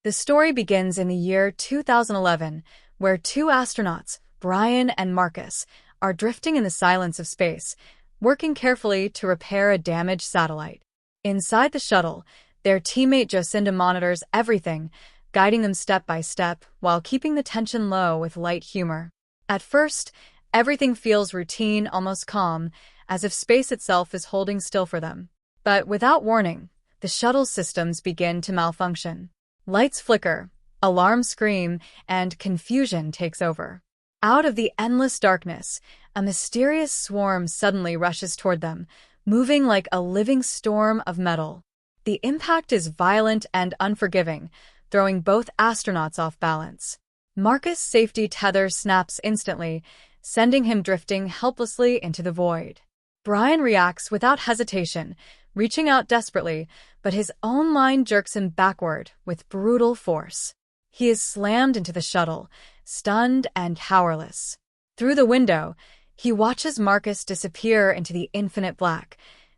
The story begins in the year 2011, where two astronauts, Brian and Marcus, are drifting in the silence of space, working carefully to repair a damaged satellite. Inside the shuttle, their teammate Jocinda monitors everything, guiding them step by step while keeping the tension low with light humor. At first, everything feels routine, almost calm, as if space itself is holding still for them. But without warning, the shuttle's systems begin to malfunction. Lights flicker, alarms scream, and confusion takes over. Out of the endless darkness, a mysterious swarm suddenly rushes toward them, moving like a living storm of metal. The impact is violent and unforgiving, throwing both astronauts off balance. Marcus' safety tether snaps instantly, sending him drifting helplessly into the void. Brian reacts without hesitation, reaching out desperately, but his own mind jerks him backward with brutal force. He is slammed into the shuttle, stunned and powerless. Through the window, he watches Marcus disappear into the infinite black,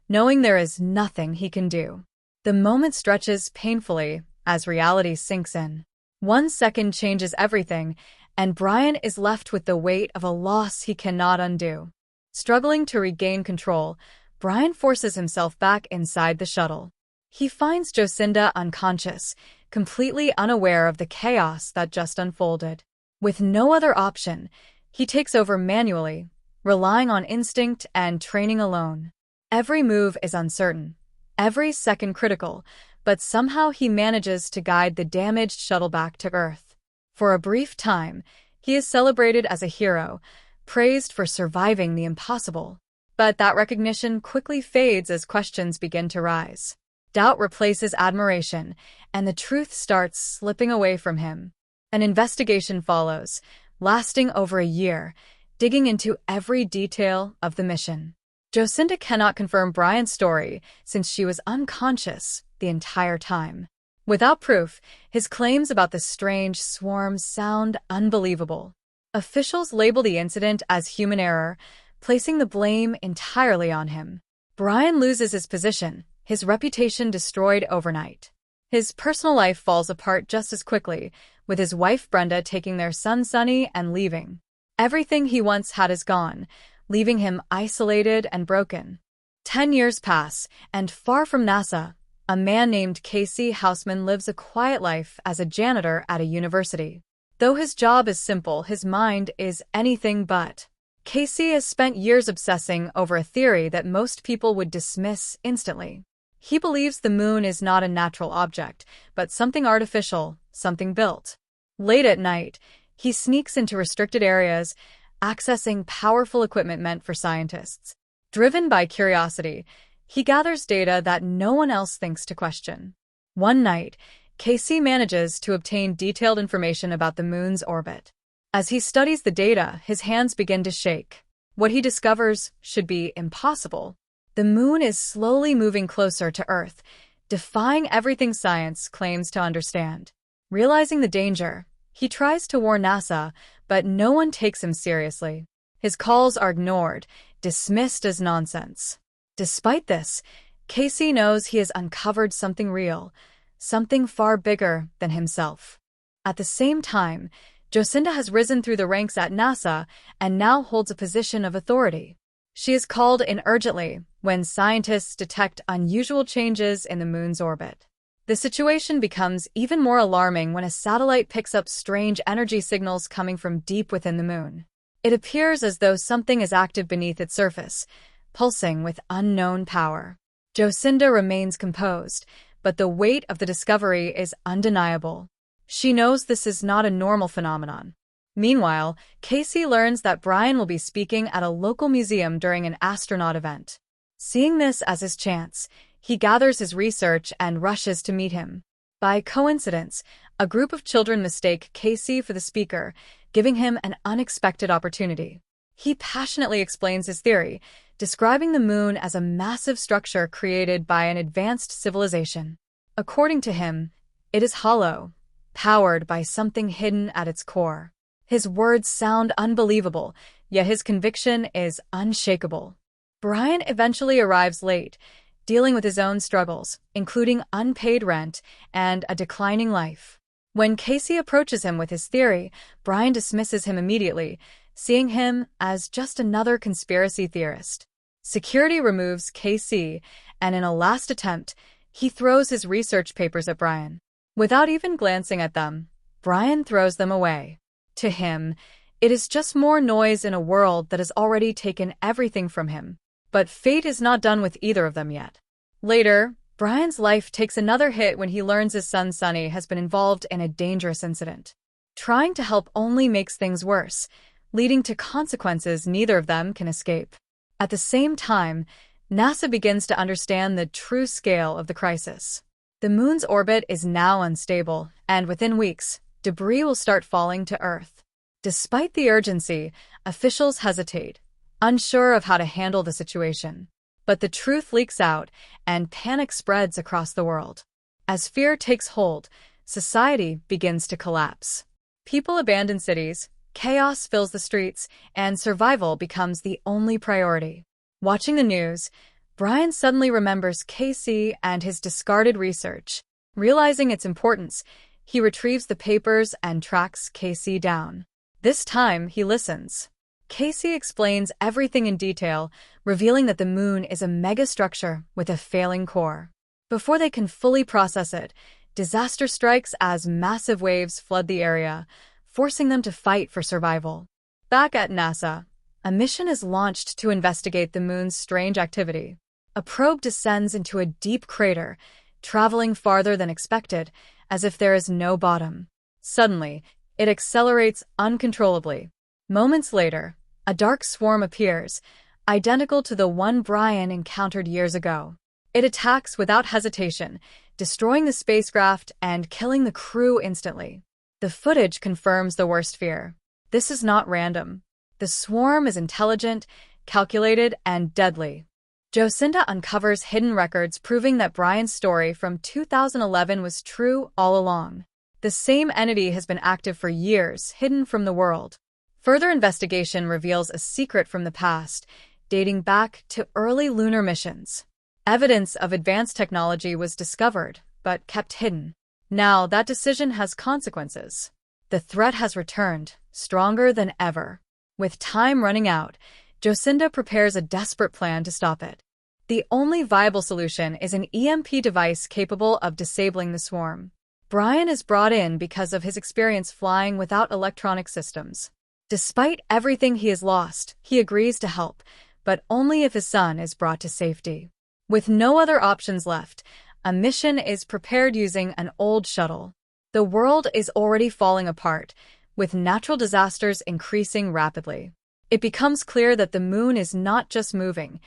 knowing there is nothing he can do. The moment stretches painfully as reality sinks in. 1 second changes everything, and Brian is left with the weight of a loss he cannot undo. Struggling to regain control, Brian forces himself back inside the shuttle. He finds Jocinda unconscious, completely unaware of the chaos that just unfolded. With no other option, he takes over manually, relying on instinct and training alone. Every move is uncertain, every second critical, but somehow he manages to guide the damaged shuttle back to Earth. For a brief time, he is celebrated as a hero, praised for surviving the impossible. But that recognition quickly fades as questions begin to rise. Doubt replaces admiration, and the truth starts slipping away from him. An investigation follows, lasting over a year, digging into every detail of the mission. Jocinda cannot confirm Brian's story since she was unconscious the entire time. Without proof, his claims about the strange swarm sound unbelievable. Officials label the incident as human error, placing the blame entirely on him. Brian loses his position, his reputation destroyed overnight. His personal life falls apart just as quickly, with his wife Brenda taking their son Sonny and leaving. Everything he once had is gone, leaving him isolated and broken. 10 years pass, and far from NASA, a man named Casey Houseman lives a quiet life as a janitor at a university. Though his job is simple, his mind is anything but. Casey has spent years obsessing over a theory that most people would dismiss instantly. He believes the moon is not a natural object, but something artificial, something built. Late at night, he sneaks into restricted areas, accessing powerful equipment meant for scientists. Driven by curiosity, he gathers data that no one else thinks to question. One night, Casey manages to obtain detailed information about the moon's orbit. As he studies the data, his hands begin to shake. What he discovers should be impossible. The moon is slowly moving closer to Earth, defying everything science claims to understand. Realizing the danger, he tries to warn NASA, but no one takes him seriously. His calls are ignored, dismissed as nonsense. Despite this, Casey knows he has uncovered something real, something far bigger than himself. At the same time, Jocinda has risen through the ranks at NASA and now holds a position of authority. She is called in urgently when scientists detect unusual changes in the moon's orbit. The situation becomes even more alarming when a satellite picks up strange energy signals coming from deep within the moon. It appears as though something is active beneath its surface, pulsing with unknown power. Jocinda remains composed, but the weight of the discovery is undeniable. She knows this is not a normal phenomenon. Meanwhile, Casey learns that Brian will be speaking at a local museum during an astronaut event. Seeing this as his chance, he gathers his research and rushes to meet him. By coincidence, a group of children mistake Casey for the speaker, giving him an unexpected opportunity. He passionately explains his theory, describing the moon as a massive structure created by an advanced civilization. According to him, it is hollow, powered by something hidden at its core. His words sound unbelievable, yet his conviction is unshakable. Brian eventually arrives late, dealing with his own struggles, including unpaid rent and a declining life. When Casey approaches him with his theory, Brian dismisses him immediately, seeing him as just another conspiracy theorist. Security removes Casey, and in a last attempt, he throws his research papers at Brian. Without even glancing at them, Brian throws them away. To him, it is just more noise in a world that has already taken everything from him. But fate is not done with either of them yet. Later, Brian's life takes another hit when he learns his son Sonny has been involved in a dangerous incident. Trying to help only makes things worse, leading to consequences neither of them can escape. At the same time, NASA begins to understand the true scale of the crisis. The moon's orbit is now unstable, and within weeks, debris will start falling to Earth. Despite the urgency, officials hesitate, unsure of how to handle the situation. But the truth leaks out, and panic spreads across the world. As fear takes hold, society begins to collapse. People abandon cities, chaos fills the streets, and survival becomes the only priority. Watching the news, Brian suddenly remembers Casey and his discarded research. Realizing its importance, he retrieves the papers and tracks Casey down. This time, he listens. Casey explains everything in detail, revealing that the moon is a megastructure with a failing core. Before they can fully process it, disaster strikes as massive waves flood the area, forcing them to fight for survival. Back at NASA, a mission is launched to investigate the moon's strange activity. A probe descends into a deep crater, traveling farther than expected, as if there is no bottom. Suddenly, it accelerates uncontrollably. Moments later, a dark swarm appears, identical to the one Brian encountered years ago. It attacks without hesitation, destroying the spacecraft and killing the crew instantly. The footage confirms the worst fear. This is not random. The swarm is intelligent, calculated, and deadly. Jocinda uncovers hidden records proving that Brian's story from 2011 was true all along. The same entity has been active for years, hidden from the world. Further investigation reveals a secret from the past, dating back to early lunar missions. Evidence of advanced technology was discovered, but kept hidden. Now that decision has consequences. The threat has returned, stronger than ever. With time running out, Jocinda prepares a desperate plan to stop it. The only viable solution is an EMP device capable of disabling the swarm. Brian is brought in because of his experience flying without electronic systems. Despite everything he has lost, he agrees to help, but only if his son is brought to safety. With no other options left, a mission is prepared using an old shuttle. The world is already falling apart, with natural disasters increasing rapidly. It becomes clear that the moon is not just moving,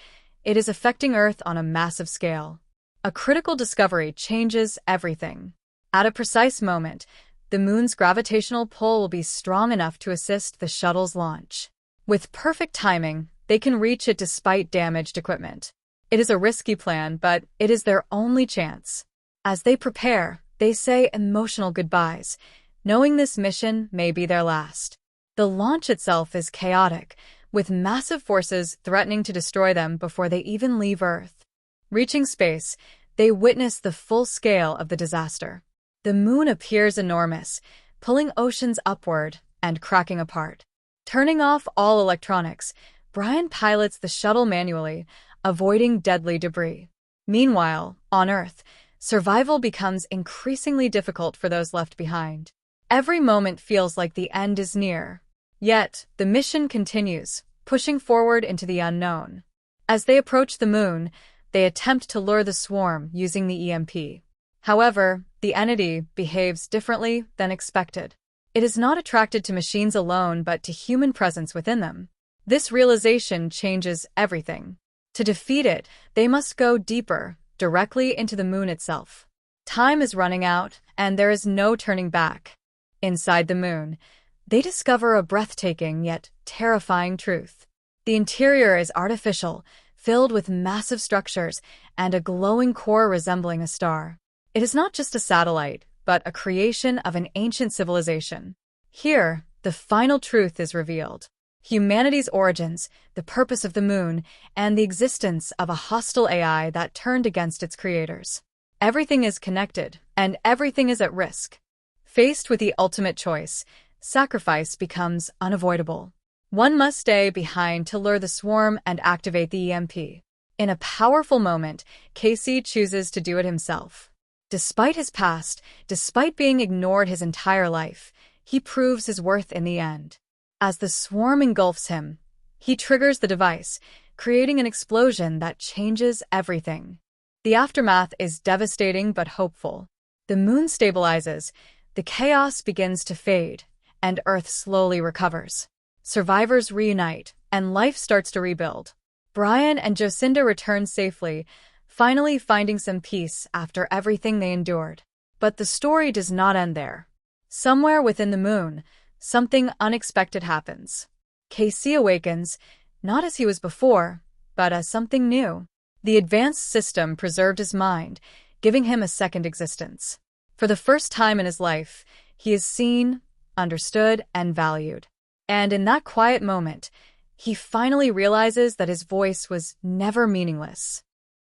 it is affecting Earth on a massive scale. A critical discovery changes everything. At a precise moment, the moon's gravitational pull will be strong enough to assist the shuttle's launch. With perfect timing, they can reach it despite damaged equipment. It is a risky plan, but it is their only chance. As they prepare, they say emotional goodbyes, knowing this mission may be their last. The launch itself is chaotic, with massive forces threatening to destroy them before they even leave Earth. Reaching space, they witness the full scale of the disaster. The moon appears enormous, pulling oceans upward and cracking apart. Turning off all electronics, Brian pilots the shuttle manually, avoiding deadly debris. Meanwhile, on Earth, survival becomes increasingly difficult for those left behind. Every moment feels like the end is near. Yet, the mission continues, pushing forward into the unknown. As they approach the moon, they attempt to lure the swarm using the EMP. However, the entity behaves differently than expected. It is not attracted to machines alone but to human presence within them. This realization changes everything. To defeat it, they must go deeper, directly into the moon itself. Time is running out, and there is no turning back. Inside the moon, they discover a breathtaking yet terrifying truth. The interior is artificial, filled with massive structures and a glowing core resembling a star. It is not just a satellite, but a creation of an ancient civilization. Here, the final truth is revealed. Humanity's origins, the purpose of the moon, and the existence of a hostile AI that turned against its creators. Everything is connected, and everything is at risk. Faced with the ultimate choice, sacrifice becomes unavoidable. One must stay behind to lure the swarm and activate the EMP. In a powerful moment, Casey chooses to do it himself. Despite his past, despite being ignored his entire life, he proves his worth in the end. As the swarm engulfs him, he triggers the device, creating an explosion that changes everything. The aftermath is devastating but hopeful. The moon stabilizes, the chaos begins to fade, and Earth slowly recovers. Survivors reunite, and life starts to rebuild. Brian and Jocinda return safely, finally finding some peace after everything they endured. But the story does not end there. Somewhere within the moon, something unexpected happens. Casey awakens, not as he was before, but as something new. The advanced system preserved his mind, giving him a second existence. For the first time in his life, he is seen, understood, and valued. And in that quiet moment, he finally realizes that his voice was never meaningless.